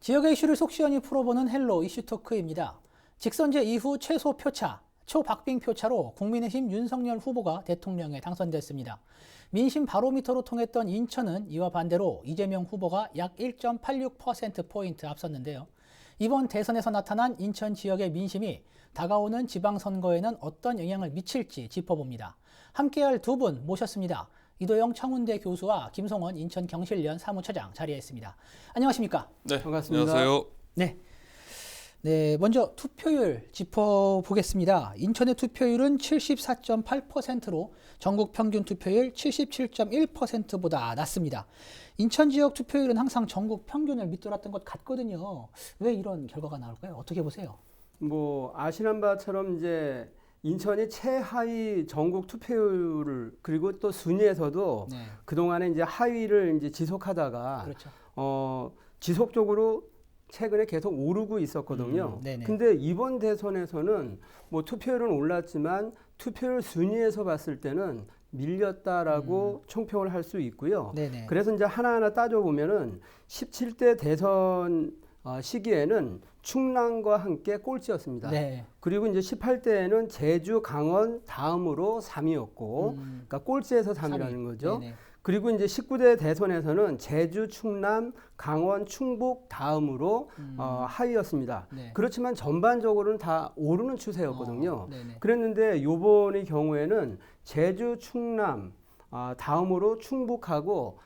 지역의 이슈를 속 시원히 풀어보는 헬로 이슈토크입니다. 직선제 이후 최소 표차, 초박빙 표차로 국민의힘 윤석열 후보가 대통령에 당선됐습니다. 민심 바로미터로 통했던 인천은 이와 반대로 이재명 후보가 약 1.86%포인트 앞섰는데요. 이번 대선에서 나타난 인천 지역의 민심이 다가오는 지방선거에는 어떤 영향을 미칠지 짚어봅니다. 함께할 두 분 모셨습니다. 이도영 청운대 교수와 김성원 인천경실련 사무처장 자리했습니다. 안녕하십니까? 네, 반갑습니다. 안녕하세요. 네, 먼저 투표율 짚어보겠습니다. 인천의 투표율은 74.8%로 전국 평균 투표율 77.1%보다 낮습니다. 인천 지역 투표율은 항상 전국 평균을 밑돌았던 것 같거든요. 왜 이런 결과가 나올까요? 어떻게 보세요? 뭐 아시는 바처럼 이제 인천이 최하위 전국 투표율을 그리고 또 순위에서도 네. 그동안에 이제 하위를 이제 지속하다가 그렇죠. 지속적으로 최근에 계속 오르고 있었거든요. 네네. 근데 이번 대선에서는 뭐 투표율은 올랐지만 투표율 순위에서 봤을 때는 밀렸다라고 총평을 할 수 있고요. 네네. 그래서 이제 하나하나 따져보면은 17대 대선 시기에는 충남과 함께 꼴찌였습니다. 네. 그리고 이제 18대에는 제주, 강원 다음으로 3위였고, 그러니까 꼴찌에서 3위라는 거죠. 네네. 그리고 이제 19대 대선에서는 제주, 충남, 강원, 충북 다음으로 하위였습니다. 네. 그렇지만 전반적으로는 다 오르는 추세였거든요. 네네. 그랬는데 요번의 경우에는 제주, 충남 다음으로 충북하고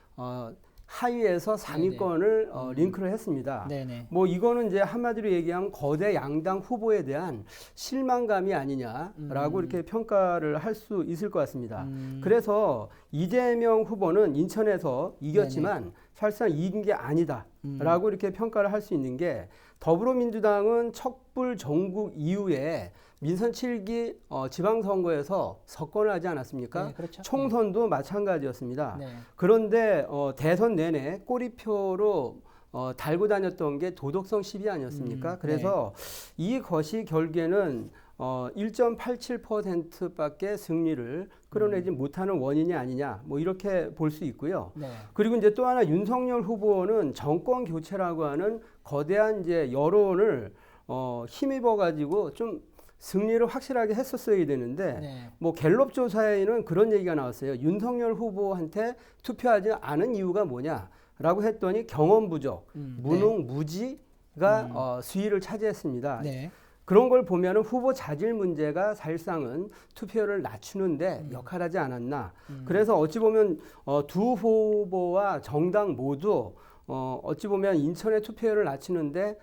하위에서 3위권을 링크를 했습니다. 네네. 뭐 이거는 이제 한마디로 얘기하면 거대 양당 후보에 대한 실망감이 아니냐라고 이렇게 평가를 할 수 있을 것 같습니다. 그래서 이재명 후보는 인천에서 이겼지만 사실상 이긴 게 아니다라고 이렇게 평가를 할 수 있는 게 더불어민주당은 척불 정국 이후에 민선 7기 지방선거에서 석권을 하지 않았습니까? 네, 그렇죠. 총선도 마찬가지였습니다. 네. 그런데 대선 내내 꼬리표로 달고 다녔던 게 도덕성 시비 아니었습니까? 그래서 이것이 결국에는 1.87%밖에 승리를 끌어내지 못하는 원인이 아니냐, 뭐 이렇게 볼 수 있고요. 네. 그리고 이제 또 하나 윤석열 후보는 정권 교체라고 하는 거대한 이제 여론을 힘입어 가지고 좀 승리를 확실하게 했었어야 되는데 네. 뭐 갤럽 조사에는 그런 얘기가 나왔어요. 윤석열 후보한테 투표하지 않은 이유가 뭐냐라고 했더니 경험 부족, 무능, 무지가 수위를 차지했습니다. 네. 그런 걸 보면 후보 자질 문제가 사실상은 투표율을 낮추는데 역할하지 않았나. 그래서 어찌 보면 두 후보와 정당 모두 어찌 보면 인천의 투표율을 낮추는데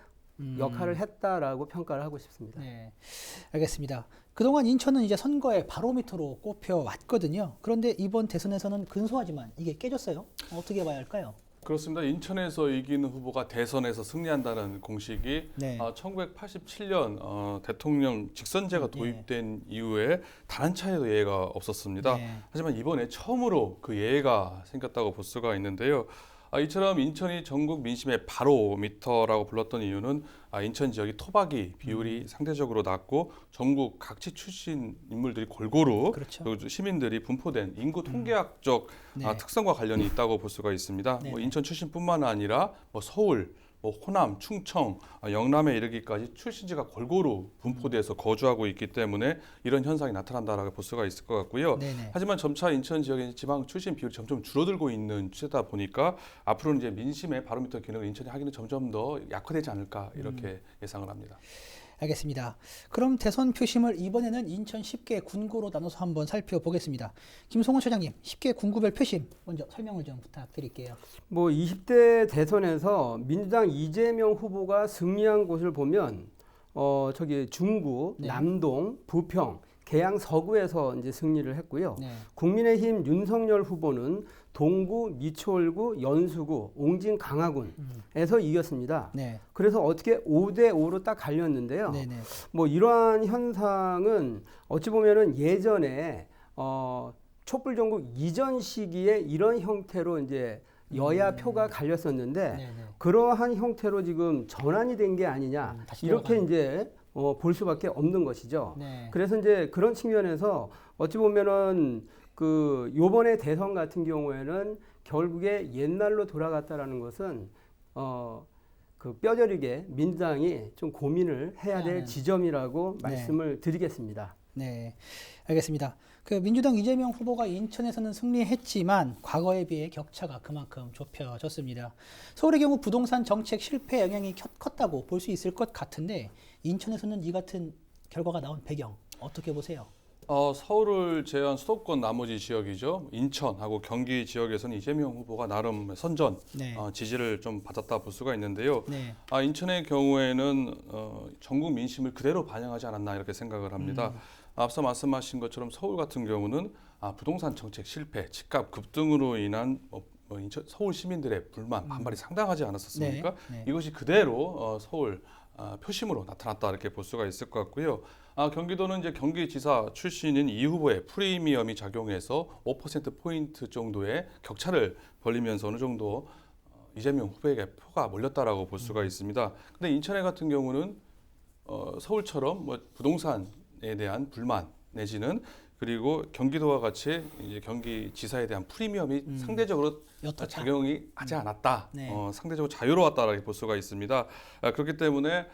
역할을 했다라고 평가를 하고 싶습니다. 네, 알겠습니다. 그동안 인천은 이제 선거의 바로미터로 꼽혀왔거든요. 그런데 이번 대선에서는 근소하지만 이게 깨졌어요. 어떻게 봐야 할까요? 그렇습니다. 인천에서 이기는 후보가 대선에서 승리한다는 공식이 네. 1987년 대통령 직선제가 도입된 이후에 단 한 차례도 예외가 없었습니다. 네. 하지만 이번에 처음으로 그 예외가 생겼다고 볼 수가 있는데요. 이처럼 인천이 전국 민심의 바로미터라고 불렀던 이유는 인천 지역이 토박이 비율이 상대적으로 낮고 전국 각지 출신 인물들이 골고루 그렇죠. 그리고 시민들이 분포된 인구 통계학적 네. 특성과 관련이 있다고 볼 수가 있습니다. 뭐 네네. 인천 출신뿐만 아니라 뭐 서울, 뭐 호남, 충청, 영남에 이르기까지 출신지가 골고루 분포돼서 거주하고 있기 때문에 이런 현상이 나타난다라고 볼 수가 있을 것 같고요. 네네. 하지만 점차 인천 지역의 지방 출신 비율이 점점 줄어들고 있는 추세다 보니까 앞으로는 이제 민심의 바로미터 기능을 인천이 하기는 점점 더 약화되지 않을까 이렇게 예상을 합니다. 알겠습니다. 그럼 대선 표심을 이번에는 인천 10개 군구로 나눠서 한번 살펴보겠습니다. 김성원 처장님, 10개 군구별 표심 먼저 설명을 좀 부탁드릴게요. 뭐 20대 대선에서 민주당 이재명 후보가 승리한 곳을 보면 저기 중구, 네. 남동, 부평, 계양 서구에서 이제 승리를 했고요. 네. 국민의힘 윤석열 후보는 동구, 미추홀구, 연수구, 옹진, 강화군에서 이겼습니다. 네. 그래서 어떻게 5대5로 딱 갈렸는데요. 네네. 뭐 이러한 현상은 어찌 보면은 예전에 촛불 전국 이전 시기에 이런 형태로 이제 여야 표가 갈렸었는데 네네. 그러한 형태로 지금 전환이 된 게 아니냐 다시 이렇게 돌아가는. 이제 볼 수밖에 없는 것이죠. 네. 그래서 이제 그런 측면에서 어찌 보면은 그 요번에 대선 같은 경우에는 결국에 옛날로 돌아갔다라는 것은 그 뼈저리게 민주당이 좀 고민을 해야 될 지점이라고 네. 말씀을 드리겠습니다. 네, 알겠습니다. 그 민주당 이재명 후보가 인천에서는 승리했지만 과거에 비해 격차가 그만큼 좁혀졌습니다. 서울의 경우 부동산 정책 실패 영향이 컸다고 볼 수 있을 것 같은데 인천에서는 이 같은 결과가 나온 배경 어떻게 보세요? 서울을 제외한 수도권 나머지 지역이죠. 인천하고 경기 지역에서는 이재명 후보가 나름 선전 네. 지지를 좀 받았다 볼 수가 있는데요. 네. 인천의 경우에는 전국 민심을 그대로 반영하지 않았나 이렇게 생각을 합니다. 앞서 말씀하신 것처럼 서울 같은 경우는 부동산 정책 실패, 집값 급등으로 인한 인천, 서울 시민들의 불만, 반발이 상당하지 않았었습니까? 네. 네. 이것이 그대로 서울 표심으로 나타났다 이렇게 볼 수가 있을 것 같고요. 경기도는 이제 경기지사 출신인 이 후보의 프리미엄이 작용해서 5%포인트 정도의 격차를 벌리면서 어느 정도 이재명 후보에게 표가 몰렸다라고 볼 수가 있습니다. 근데 인천에 같은 경우는 서울처럼 부동산에 대한 불만 내지는 그리고 경기도와 같이 이제 경기지사에 대한 프리미엄이 상대적으로 옅었다. 작용이 하지 않았다. 네. 상대적으로 자유로웠다라고 볼 수가 있습니다. 그렇기 때문에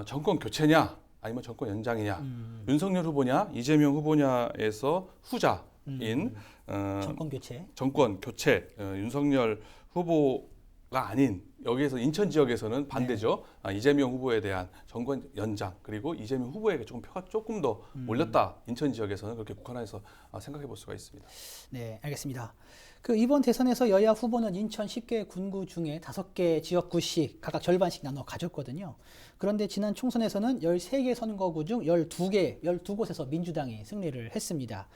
정권 교체냐 아니면 정권 연장이냐 윤석열 후보냐 이재명 후보냐에서 후자인 정권 교체 윤석열 후보가 아닌 여기에서 인천 지역에서는 반대죠. 이재명 후보에 대한 정권 연장 그리고 이재명 후보에게 표가 조금 더 몰렸다. 인천 지역에서는 그렇게 국한해서 생각해 볼 수가 있습니다. 네, 알겠습니다. 그 이번 대선에서 여야 후보는 인천 10개 군구 중에 5개 지역구씩 각각 절반씩 나눠 가졌거든요. 그런데 지난 총선에서는 13개 선거구 중 12곳에서 민주당이 승리를 했습니다.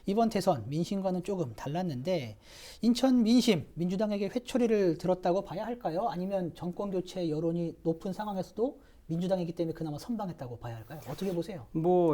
이번 대선 민심과는 조금 달랐는데 인천 민심, 민주당에게 회초리를 들었다고 봐야 할까요? 아니면 정권 교체 여론이 높은 상황에서도 민주당이기 때문에 그나마 선방했다고 봐야 할까요? 어떻게 보세요?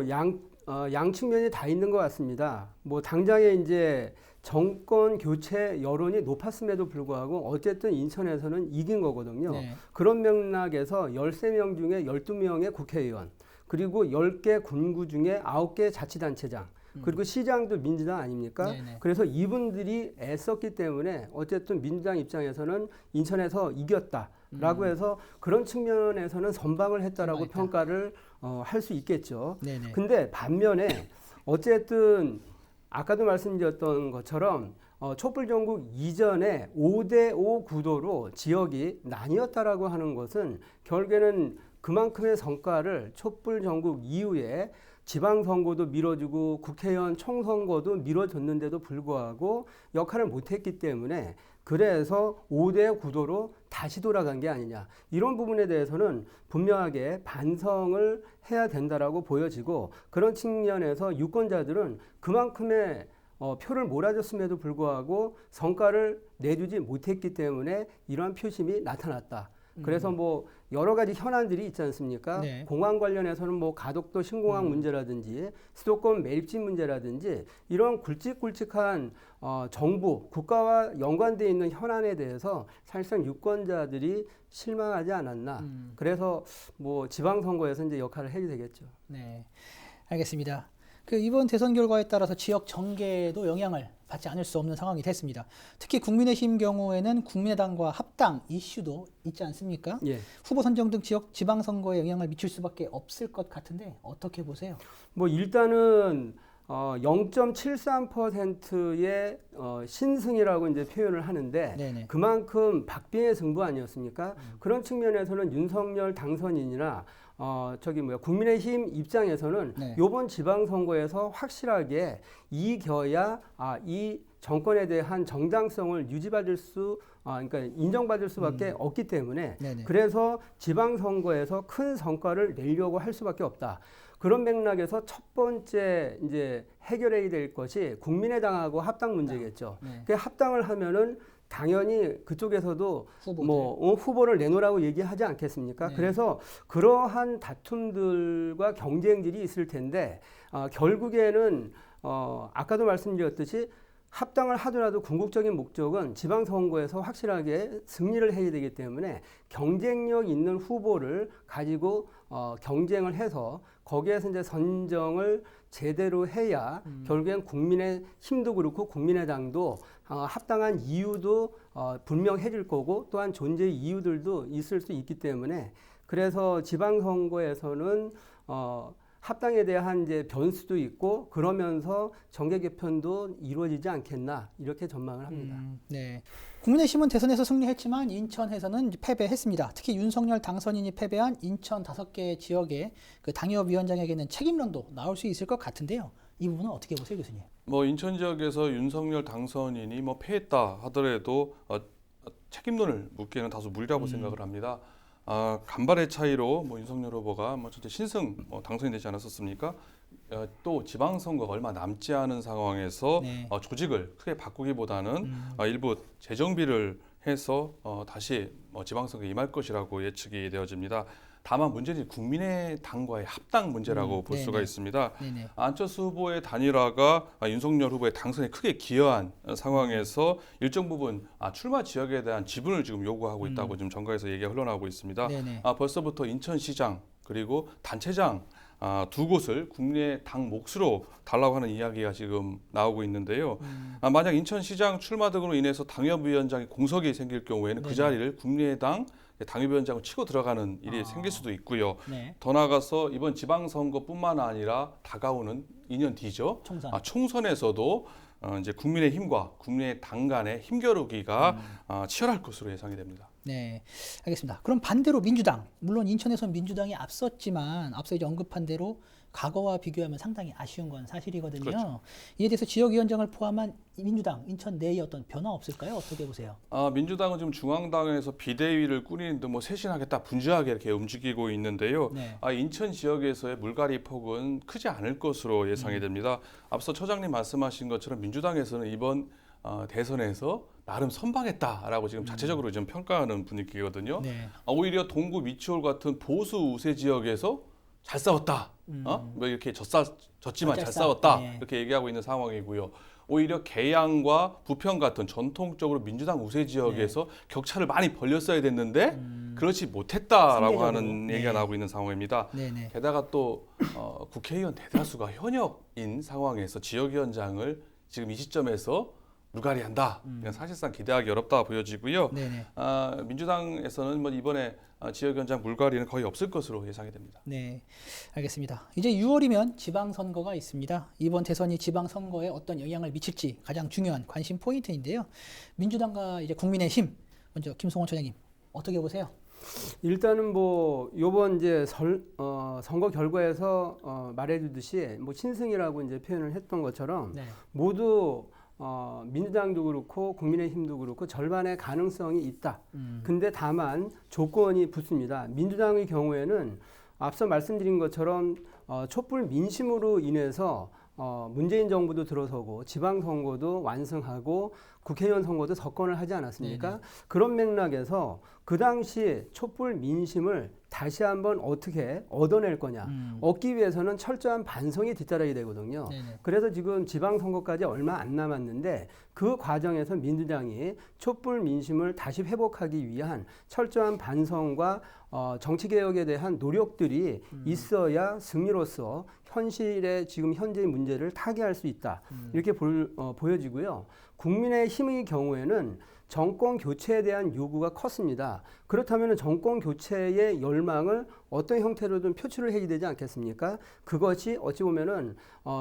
양 측면이 다 있는 것 같습니다. 당장에 이제 정권 교체 여론이 높았음에도 불구하고 어쨌든 인천에서는 이긴 거거든요. 네. 그런 맥락에서 13명 중에 12명의 국회의원, 그리고 10개 군구 중에 9개 자치단체장, 그리고 시장도 민주당 아닙니까? 네네. 그래서 이분들이 애썼기 때문에 어쨌든 민주당 입장에서는 인천에서 이겼다라고 해서 그런 측면에서는 선방을 했다라고 선방했다. 평가를 할 수 있겠죠. 네네. 근데 반면에 어쨌든 아까도 말씀드렸던 것처럼 촛불 전국 이전에 5대5 구도로 지역이 나뉘었다라고 하는 것은 결국에는 그만큼의 성과를 촛불 전국 이후에 지방선거도 미뤄주고 국회의원 총선거도 미뤄졌는데도 불구하고 역할을 못했기 때문에 그래서 5대 구도로 다시 돌아간 게 아니냐. 이런 부분에 대해서는 분명하게 반성을 해야 된다라고 보여지고 그런 측면에서 유권자들은 그만큼의 표를 몰아줬음에도 불구하고 성과를 내주지 못했기 때문에 이러한 표심이 나타났다. 그래서 여러 가지 현안들이 있지 않습니까? 네. 공항 관련해서는 가덕도 신공항 문제라든지 수도권 매립지 문제라든지 이런 굵직굵직한 정부, 국가와 연관되어 있는 현안에 대해서 사실상 유권자들이 실망하지 않았나. 그래서 지방선거에서 이제 역할을 해야 되겠죠. 네, 알겠습니다. 그 이번 대선 결과에 따라서 지역 정계도 영향을 받지 않을 수 없는 상황이 됐습니다. 특히 국민의힘 경우에는 국민의당과 합당 이슈도 있지 않습니까? 예. 후보 선정 등 지역 지방선거에 영향을 미칠 수밖에 없을 것 같은데 어떻게 보세요? 일단은 0.73%의 신승이라고 이제 표현을 하는데 네네. 그만큼 박빙의 승부 아니었습니까? 그런 측면에서는 윤석열 당선인이나 국민의힘 입장에서는 네. 이번 지방선거에서 확실하게 이겨야 이 정권에 대한 정당성을 유지받을 그러니까 인정받을 수밖에 없기 때문에 네네. 그래서 지방선거에서 큰 성과를 내려고 할 수밖에 없다. 그런 맥락에서 첫 번째 이제 해결해야 될 것이 국민의당하고 합당 문제겠죠. 네. 그 합당을 하면은 당연히 그쪽에서도 후보들. 후보를 내놓으라고 얘기하지 않겠습니까? 네. 그래서 그러한 다툼들과 경쟁들이 있을 텐데 결국에는 아까도 말씀드렸듯이 합당을 하더라도 궁극적인 목적은 지방선거에서 확실하게 승리를 해야 되기 때문에 경쟁력 있는 후보를 가지고 경쟁을 해서 거기에서 이제 선정을 제대로 해야 결국엔 국민의 힘도 그렇고 국민의당도 합당한 이유도 분명해질 거고 또한 존재의 이유들도 있을 수 있기 때문에 그래서 지방선거에서는 합당에 대한 이제 변수도 있고 그러면서 정계 개편도 이루어지지 않겠나 이렇게 전망을 합니다. 네. 국민의힘은 대선에서 승리했지만 인천에서는 패배했습니다. 특히 윤석열 당선인이 패배한 인천 5개 지역의 그 당협위원장에게는 책임론도 나올 수 있을 것 같은데요. 이 부분은 어떻게 보세요, 교수님? 뭐 인천 지역에서 윤석열 당선인이 뭐 패했다 하더라도 책임론을 묻기에는 다소 무리라고 생각을 합니다. 간발의 차이로 뭐 윤석열 후보가 뭐 전체 신승 당선이 되지 않았었습니까? 또 지방선거가 얼마 남지 않은 상황에서 네. 조직을 크게 바꾸기보다는 일부 재정비를 해서 다시 지방선거에 임할 것이라고 예측이 되어집니다. 다만 문제는 국민의당과의 합당 문제라고 볼 수가 네네. 있습니다. 네네. 안철수 후보의 단일화가 윤석열 후보의 당선에 크게 기여한 상황에서 일정 부분 출마 지역에 대한 지분을 지금 요구하고 있다고 지금 정가에서 얘기가 흘러나오고 있습니다. 네네. 벌써부터 인천시장 그리고 단체장 두 곳을 국민의당 몫으로 달라고 하는 이야기가 지금 나오고 있는데요. 만약 인천시장 출마 등으로 인해서 당협위원장의 공석이 생길 경우에는 그 네네. 자리를 국민의당 당협위원장을 치고 들어가는 일이 생길 수도 있고요. 네. 더 나아가서 이번 지방선거뿐만 아니라 다가오는 2년 뒤죠. 총선. 총선에서도 이제 국민의힘과 국민의당 간의 힘겨루기가 치열할 것으로 예상이 됩니다. 네, 알겠습니다. 그럼 반대로 민주당, 물론 인천에서는 민주당이 앞섰지만 앞서 이제 언급한 대로 과거와 비교하면 상당히 아쉬운 건 사실이거든요. 그렇죠. 이에 대해서 지역위원장을 포함한 민주당, 인천 내에 어떤 변화 없을까요? 어떻게 보세요? 민주당은 지금 중앙당에서 비대위를 꾸리는 듯 뭐 쇄신하겠다, 분주하게 이렇게 움직이고 있는데요. 네. 인천 지역에서의 물갈이 폭은 크지 않을 것으로 예상이 됩니다. 앞서 처장님 말씀하신 것처럼 민주당에서는 이번 대선에서 나름 선방했다라고 지금 자체적으로 좀 평가하는 분위기거든요. 네. 오히려 동구 미추홀 같은 보수 우세 지역에서 잘 싸웠다. 뭐 이렇게 졌지만 잘 싸웠다. 네. 이렇게 얘기하고 있는 상황이고요. 오히려 계양과 부평 같은 전통적으로 민주당 우세 지역에서 격차를 많이 벌렸어야 됐는데 그렇지 못했다라고 하는 상대적으로. 얘기가 네. 나오고 있는 상황입니다. 네네. 게다가 또 국회의원 대다수가 현역인 상황에서 지역위원장을 지금 이 시점에서 물갈이한다. 그냥 사실상 기대하기 어렵다 보여지고요. 네네. 민주당에서는 뭐 이번에 지역위원장 물갈이는 거의 없을 것으로 예상이 됩니다. 네, 알겠습니다. 이제 6월이면 지방선거가 있습니다. 이번 대선이 지방선거에 어떤 영향을 미칠지 가장 중요한 관심 포인트인데요. 민주당과 이제 국민의힘 먼저 김성원 처장님 어떻게 보세요? 일단은 뭐 요번 이제 선거 결과에서 말해주듯이 뭐 신승이라고 이제 표현을 했던 것처럼 네. 모두 민주당도 그렇고 국민의힘도 그렇고 절반의 가능성이 있다. 근데 다만 조건이 붙습니다. 민주당의 경우에는 앞서 말씀드린 것처럼 촛불 민심으로 인해서 문재인 정부도 들어서고 지방선거도 완승하고 국회의원 선거도 석권을 하지 않았습니까? 네네. 그런 맥락에서 그 당시 촛불 민심을 다시 한번 어떻게 얻어낼 거냐. 얻기 위해서는 철저한 반성이 뒤따라야 되거든요. 네네. 그래서 지금 지방선거까지 얼마 안 남았는데 그 과정에서 민주당이 촛불 민심을 다시 회복하기 위한 철저한 반성과 정치개혁에 대한 노력들이 있어야 승리로서 현실의 지금 현재의 문제를 타개할 수 있다. 이렇게 보여지고요. 국민의힘의 경우에는 정권 교체에 대한 요구가 컸습니다. 그렇다면 정권 교체의 열망을 어떤 형태로든 표출을 해야 되지 않겠습니까? 그것이 어찌 보면은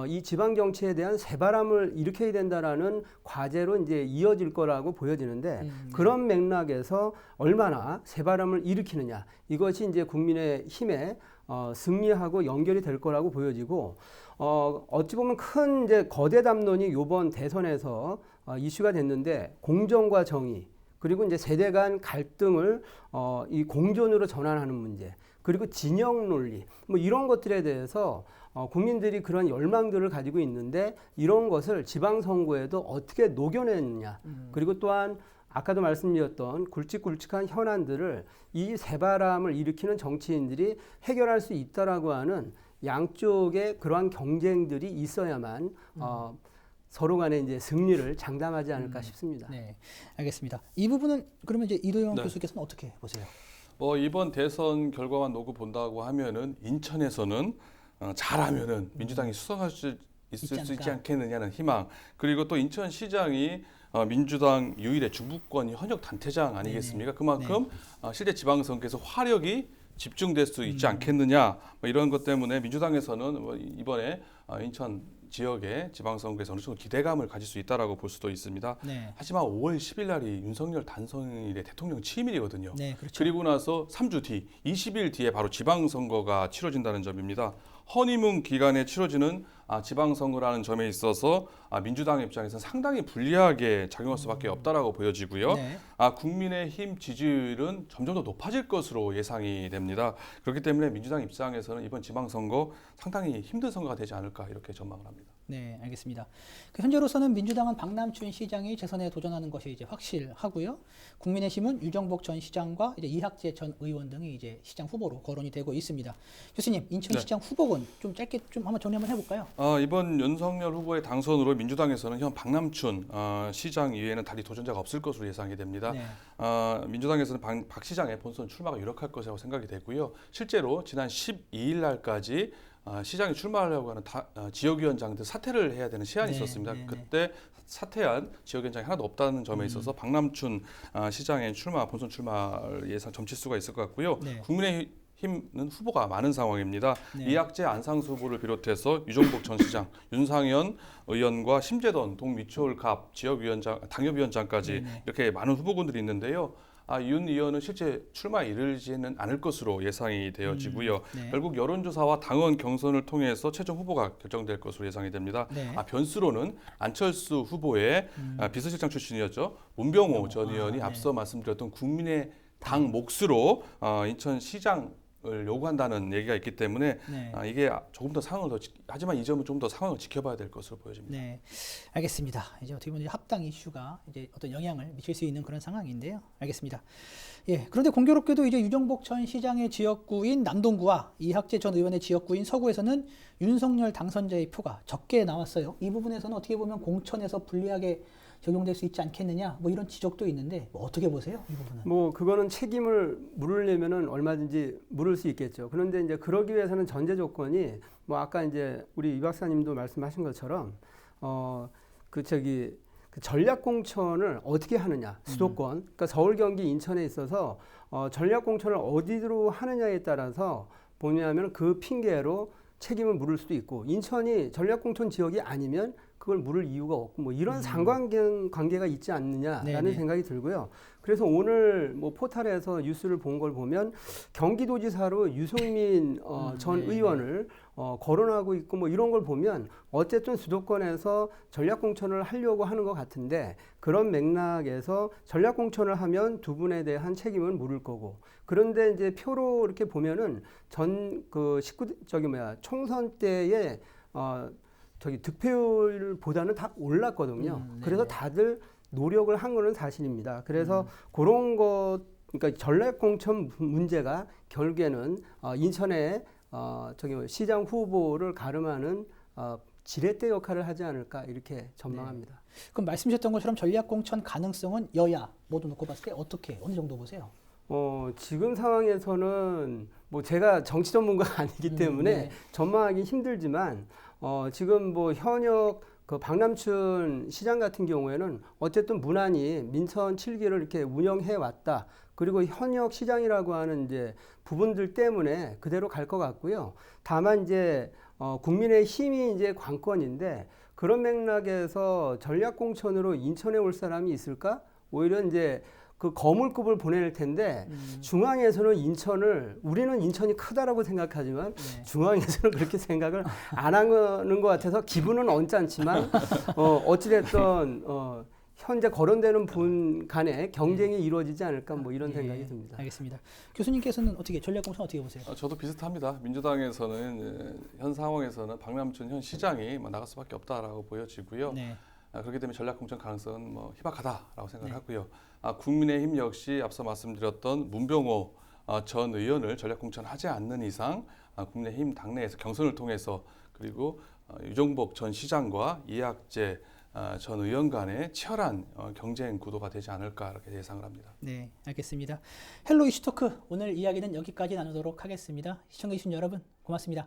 이 지방 정치에 대한 새바람을 일으켜야 된다라는 과제로 이제 이어질 거라고 보여지는데 그런 맥락에서 얼마나 새바람을 일으키느냐 이것이 이제 국민의힘의 승리하고 연결이 될 거라고 보여지고 어찌 보면 큰 이제 거대 담론이 이번 대선에서 이슈가 됐는데 공정과 정의 그리고 이제 세대 간 갈등을 이 공존으로 전환하는 문제 그리고 진영 논리 뭐 이런 것들에 대해서 국민들이 그런 열망들을 가지고 있는데 이런 것을 지방선거에도 어떻게 녹여내느냐 그리고 또한 아까도 말씀드렸던 굵직굵직한 현안들을 이 새바람을 일으키는 정치인들이 해결할 수 있다라고 하는 양쪽의 그러한 경쟁들이 있어야만 서로 간에 이제 승리를 장담하지 않을까 싶습니다. 네, 알겠습니다. 이 부분은 그러면 이제 이도영 네. 교수께서는 어떻게 보세요? 이번 대선 결과만 놓고 본다고 하면은 인천에서는 잘하면은 민주당이 수성할 수 있을 수 있지 않겠느냐는 희망 그리고 또 인천시장이 민주당 유일의 중부권 현역 단체장 아니겠습니까? 그만큼 실제 지방선거에서 화력이 집중될 수 있지 않겠느냐 뭐 이런 것 때문에 민주당에서는 뭐 이번에 인천 지역의 지방선거에서 어느 정도 기대감을 가질 수 있다라고 볼 수도 있습니다. 네. 하지만 5월 10일 날이 윤석열 당선인의 대통령 취임일이거든요. 네, 그렇죠. 그리고 나서 3주 뒤, 20일 뒤에 바로 지방선거가 치러진다는 점입니다. 허니문 기간에 치러지는 지방선거라는 점에 있어서 민주당 입장에서는 상당히 불리하게 작용할 수밖에 없다라고 보여지고요. 네. 국민의힘 지지율은 점점 더 높아질 것으로 예상이 됩니다. 그렇기 때문에 민주당 입장에서는 이번 지방선거 상당히 힘든 선거가 되지 않을까 이렇게 전망을 합니다. 네, 알겠습니다. 현재로서는 민주당은 박남춘 시장이 재선에 도전하는 것이 이제 확실하고요. 국민의힘은 유정복 전 시장과 이제 이학재 전 의원 등이 이제 시장 후보로 거론이 되고 있습니다. 교수님, 인천시장 후보군 좀 짧게 좀 한번 정리 한번 해볼까요? 이번 윤석열 후보의 당선으로 민주당에서는 현 박남춘 시장 이외에는 다리 도전자가 없을 것으로 예상이 됩니다. 네. 민주당에서는 박 시장의 본선 출마가 유력할 것이라고 생각이 되고요. 실제로 지난 12일 날까지 시장에 출마하려고 하는 지역위원장들 사퇴를 해야 되는 시한이 있었습니다. 그때 사퇴한 지역위원장이 하나도 없다는 점에 있어서 박남춘 시장의 본선 출마를 예상 점칠 수가 있을 것 같고요. 네. 국민의힘은 후보가 많은 상황입니다. 네. 이학재 안상수 후보를 비롯해서 유정복 전 시장, 윤상현 의원과 심재돈 동미추홀갑 지역위원장, 당협위원장까지 이렇게 많은 후보군들이 있는데요. 윤 의원은 실제 출마에 이르지는 않을 것으로 예상이 되어지고요. 네. 결국 여론조사와 당원 경선을 통해서 최종 후보가 결정될 것으로 예상이 됩니다. 네. 변수로는 안철수 후보의 비서실장 출신이었죠. 문병호 전 의원이 앞서 말씀드렸던 국민의당 몫으로 인천시장을 요구한다는 얘기가 있기 때문에 이게 조금 더 하지만 이 점은 좀 더 상황을 지켜봐야 될 것으로 보여집니다. 네, 알겠습니다. 이제 어떻게 보면 합당 이슈가 이제 어떤 영향을 미칠 수 있는 그런 상황인데요. 알겠습니다. 예, 그런데 공교롭게도 이제 유정복 전 시장의 지역구인 남동구와 이학재 전 의원의 지역구인 서구에서는 윤석열 당선자의 표가 적게 나왔어요. 이 부분에서는 어떻게 보면 공천에서 불리하게 적용될 수 있지 않겠느냐, 뭐 이런 지적도 있는데 어떻게 보세요, 이 부분은? 뭐 그거는 책임을 물으려면은 얼마든지 물을 수 있겠죠. 그런데 이제 그러기 위해서는 전제 조건이 뭐 아까 이제 우리 이 박사님도 말씀하신 것처럼 그 전략 공천을 어떻게 하느냐, 수도권, 그러니까 서울, 경기, 인천에 있어서 전략 공천을 어디로 하느냐에 따라서 뭐냐면 그 핑계로 책임을 물을 수도 있고, 인천이 전략 공천 지역이 아니면 그걸 물을 이유가 없고, 뭐 이런 상관관계가 있지 않느냐라는 생각이 들고요. 그래서 오늘 뭐 포털에서 뉴스를 본 걸 보면 경기도지사로 유승민 전 의원을 거론하고 있고, 뭐 이런 걸 보면 어쨌든 수도권에서 전략 공천을 하려고 하는 것 같은데, 그런 맥락에서 전략 공천을 하면 두 분에 대한 책임은 물을 거고, 그런데 이제 표로 이렇게 보면은 총선 때에 득표율보다는 다 올랐거든요. 그래서 다들 노력을 한 거는 사실입니다. 그래서 그런 것, 그러니까 전략 공천 문제가 결국에는 인천의 시장 후보를 가름하는 지렛대 역할을 하지 않을까 이렇게 전망합니다. 네. 그럼 말씀하셨던 것처럼 전략 공천 가능성은 여야 모두 놓고 봤을 때 어느 정도 보세요? 지금 상황에서는 뭐 제가 정치 전문가가 아니기 때문에 전망하기 힘들지만 지금 뭐 현역 그 박남춘 시장 같은 경우에는 어쨌든 무난히 민선 7기를 이렇게 운영해 왔다. 그리고 현역 시장이라고 하는 이제 부분들 때문에 그대로 갈 것 같고요. 다만 이제 국민의힘이 이제 관건인데, 그런 맥락에서 전략 공천으로 인천에 올 사람이 있을까? 오히려 이제 그 거물급을 보낼 텐데, 중앙에서는 우리는 인천이 크다라고 생각하지만 중앙에서는 그렇게 생각을 안 하는 것 같아서 기분은 언짢지만 어찌됐든 현재 거론되는 분 간에 경쟁이 이루어지지 않을까, 뭐 이런 생각이 듭니다. 알겠습니다. 교수님께서는 어떻게 전략 공천 어떻게 보세요? 저도 비슷합니다. 민주당에서는 현 상황에서는 박남춘 현 시장이 나갈 수밖에 없다라고 보여지고요. 그렇기 때문에 전략 공천 가능성은 뭐 희박하다라고 생각을 하고요. 국민의힘 역시 앞서 말씀드렸던 문병호 전 의원을 전략 공천하지 않는 이상 국민의힘 당내에서 경선을 통해서, 그리고 유정복 전 시장과 이학재 전 의원 간의 치열한 경쟁 구도가 되지 않을까 이렇게 예상을 합니다. 네, 알겠습니다. 헬로 이슈토크 오늘 이야기는 여기까지 나누도록 하겠습니다. 시청해주신 여러분 고맙습니다.